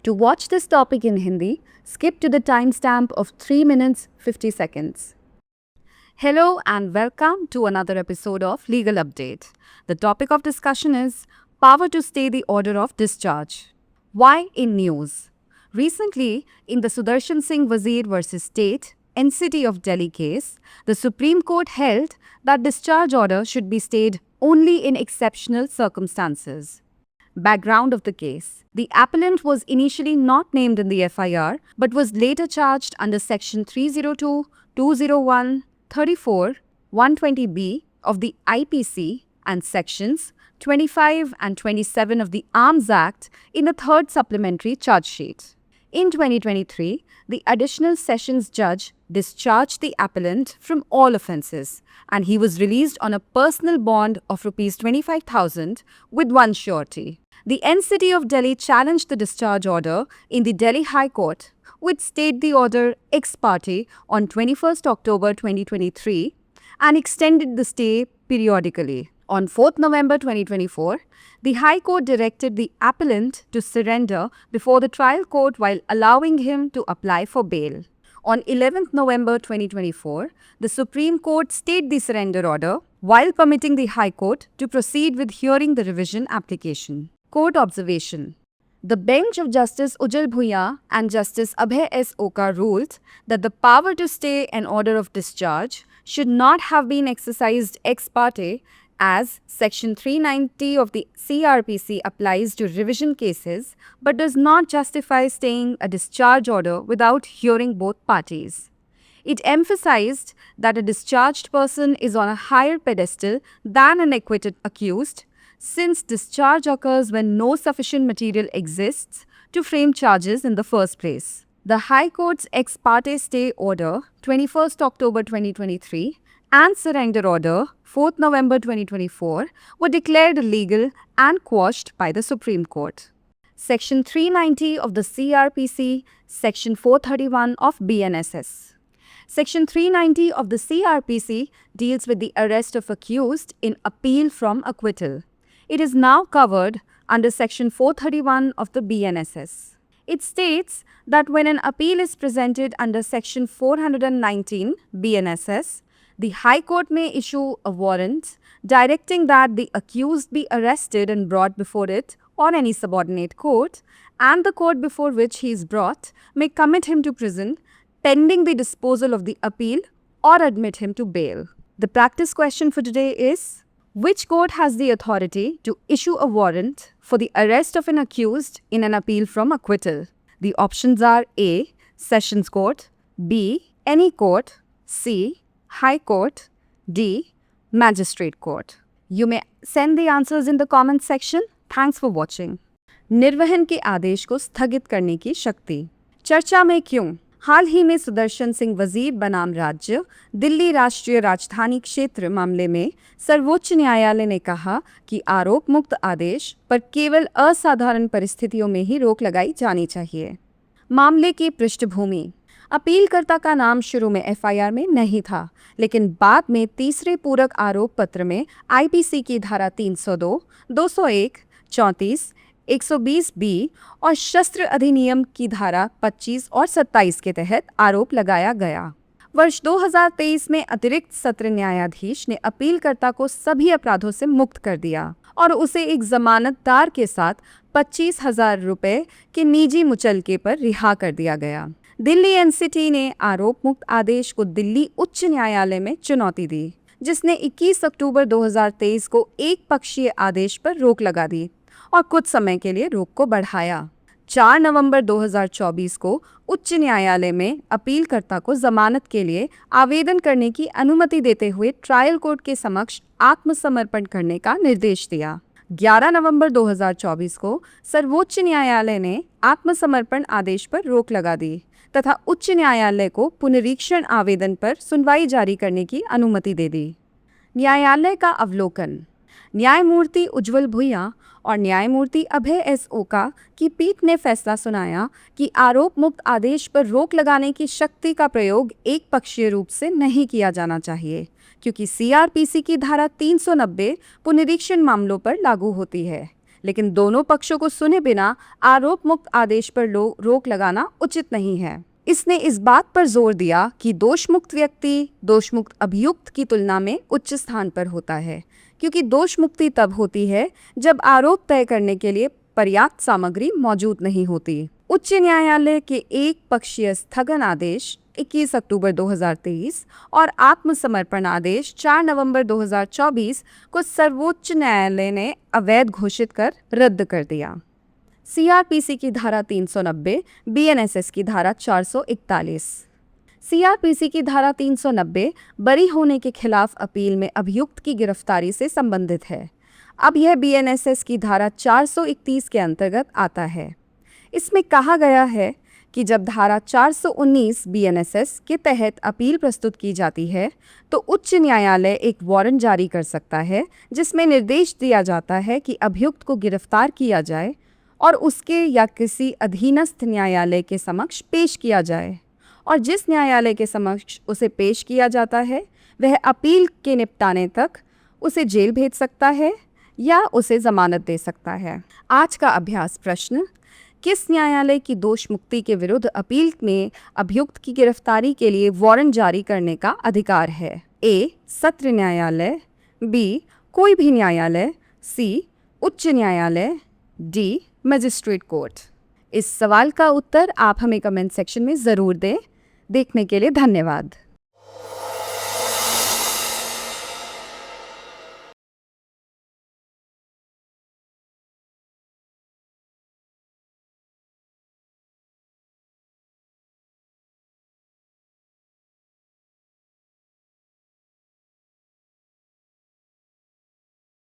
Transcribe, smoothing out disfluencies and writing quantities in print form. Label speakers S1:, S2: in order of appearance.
S1: To watch this topic in Hindi, skip to the timestamp of 3 minutes 50 seconds. Hello and welcome to another episode of Legal Update. The topic of discussion is power to stay the order of discharge. Why in news? Recently, in the Sudarshan Singh Wazir vs. State, NCT of Delhi case, the Supreme Court held that discharge order should be stayed only in exceptional circumstances. Background of the case. The appellant was initially not named in the FIR but was later charged under Section 302, 201, 34, 120B of the IPC and Sections 25 and 27 of the Arms Act in a third supplementary charge sheet. In 2023, the additional sessions judge discharged the appellant from all offences and he was released on a personal bond of Rs 25,000 with one surety. The NCT of Delhi challenged the discharge order in the Delhi High Court, which stayed the order ex parte on 21st October 2023 and extended the stay periodically. On 4th November 2024, the High Court directed the appellant to surrender before the trial court while allowing him to apply for bail. On 11th November 2024, the Supreme Court stayed the surrender order while permitting the High Court to proceed with hearing the revision application. Court observation. The bench of Justice Ujjwal Bhuiyan and Justice Abhay S. Oka ruled that the power to stay an order of discharge should not have been exercised ex parte as Section 390 of the CRPC applies to revision cases but does not justify staying a discharge order without hearing both parties. It emphasized that a discharged person is on a higher pedestal than an acquitted accused, since discharge occurs when no sufficient material exists to frame charges in the first place. The High Court's ex parte stay order, 21st October 2023, and surrender order, 4th November 2024, were declared illegal and quashed by the Supreme Court. Section 390 of the CRPC, Section 431 of BNSS. Section 390 of the CRPC deals with the arrest of accused in appeal from acquittal. It is now covered under Section 431 of the BNSS. It states that when an appeal is presented under Section 419 BNSS, the High Court may issue a warrant directing that the accused be arrested and brought before it or any subordinate court, and the court before which he is brought may commit him to prison pending the disposal of the appeal or admit him to bail. The practice question for today is: which court has the authority to issue a warrant for the arrest of an accused in an appeal from acquittal? The options are A. Sessions Court, B. Any court, C. High Court, D. Magistrate Court. You may send the answers in the comment section. Thanks for watching. निर्वहन के आदेश को स्थगित करने की शक्ति। चर्चा में क्यों? हाल ही में सुदर्शन सिंह वजीर बनाम राज्य दिल्ली राष्ट्रीय राजधानी क्षेत्र मामले में सर्वोच्च न्यायालय ने कहा कि आरोप मुक्त आदेश पर केवल असाधारण परिस्थितियों में ही रोक लगाई जानी चाहिए। मामले की पृष्ठभूमि। अपीलकर्ता का नाम शुरू में FIR में नहीं था, लेकिन बाद में तीसरे पूरक आरोप पत्र में IPC की धारा 302, 201, 34, 120B और शस्त्र अधिनियम की धारा 25 और 27 के तहत आरोप लगाया गया। वर्ष 2023 में अतिरिक्त सत्र न्यायाधीश ने अपीलकर्ता को सभी अपराधों से मुक्त कर दिया और उसे एक जमानतदार के साथ 25,000 रुपये के निजी मुचलके पर रिहा कर दिया गया। दिल्ली NCT ने आरोप मुक्त आदेश को दिल्ली उच्च न्यायालय में चुनौती दी, जिसने 21 अक्टूबर 2023 को एक पक्षीय आदेश पर रोक लगा दी और कुछ समय के लिए रोक को बढ़ाया। 4 नवंबर 2024 को उच्च न्यायालय में अपीलकर्ता को जमानत के लिए आवेदन करने की अनुमति देते हुए ट्रायल कोर्ट के समक्ष आत्मसमर्पण करने का निर्देश दिया। 11 नवंबर 2024 को सर्वोच्च न्यायालय ने आत्मसमर्पण आदेश पर रोक लगा दी तथा उच्च न्यायालय को पुनरीक्षण आवेदन पर सुनवाई जारी करने की अनुमति दे दी। न्यायालय का अवलोकन। न्यायमूर्ति उज्ज्वल भुइयां और न्यायमूर्ति अभय एस ओका की पीठ ने फैसला सुनाया कि आरोप मुक्त आदेश पर रोक लगाने की शक्ति का प्रयोग एक पक्षीय रूप से नहीं किया जाना चाहिए, क्योंकि CRPC की धारा 390 पुनरीक्षण मामलों पर लागू होती है, लेकिन दोनों पक्षों को सुने बिना आरोप मुक्त आदेश पर रोक लगाना उचित नहीं है। इसने इस बात पर जोर दिया कि दोष मुक्त व्यक्ति दोष मुक्त अभियुक्त की तुलना में उच्च स्थान पर होता है, क्योंकि दोष मुक्ति तब होती है जब आरोप तय करने के लिए पर्याप्त सामग्री मौजूद नहीं होती। उच्च न्यायालय के एक पक्षीय स्थगन आदेश 21 अक्टूबर 2023 और आत्मसमर्पण आदेश 4 नवंबर 2024 को सर्वोच्च न्यायालय ने अवैध घोषित कर रद्द कर दिया। सीआरपीसी की धारा 390, बीएनएसएस की धारा 441। सीआरपीसी की धारा 390 बरी होने के खिलाफ अपील में अभियुक्त की गिरफ्तारी से संबंधित है। अब यह बीएनएसएस की धारा 431 के अंतर्गत आता है। इसमें कहा गया है कि जब धारा 419 बीएनएसएस के तहत अपील प्रस्तुत की जाती है तो उच्च न्यायालय एक वारंट जारी कर सकता है जिसमें निर्देश दिया जाता है कि अभियुक्त को गिरफ्तार किया जाए और उसके या किसी अधीनस्थ न्यायालय के समक्ष पेश किया जाए, और जिस न्यायालय के समक्ष उसे पेश किया जाता है वह अपील के निपटाने तक उसे जेल भेज सकता है या उसे जमानत दे सकता है। आज का अभ्यास प्रश्न: किस न्यायालय की दोष मुक्ति के विरुद्ध अपील में अभियुक्त की गिरफ्तारी के लिए वारंट जारी करने का अधिकार है? ए. सत्र न्यायालय, बी. कोई भी न्यायालय, सी. उच्च न्यायालय, डी. Magistrate court. इस सवाल का उत्तर आप हमें कमेंट सेक्शन में ज़रूर दें। देखने के लिए धन्यवाद।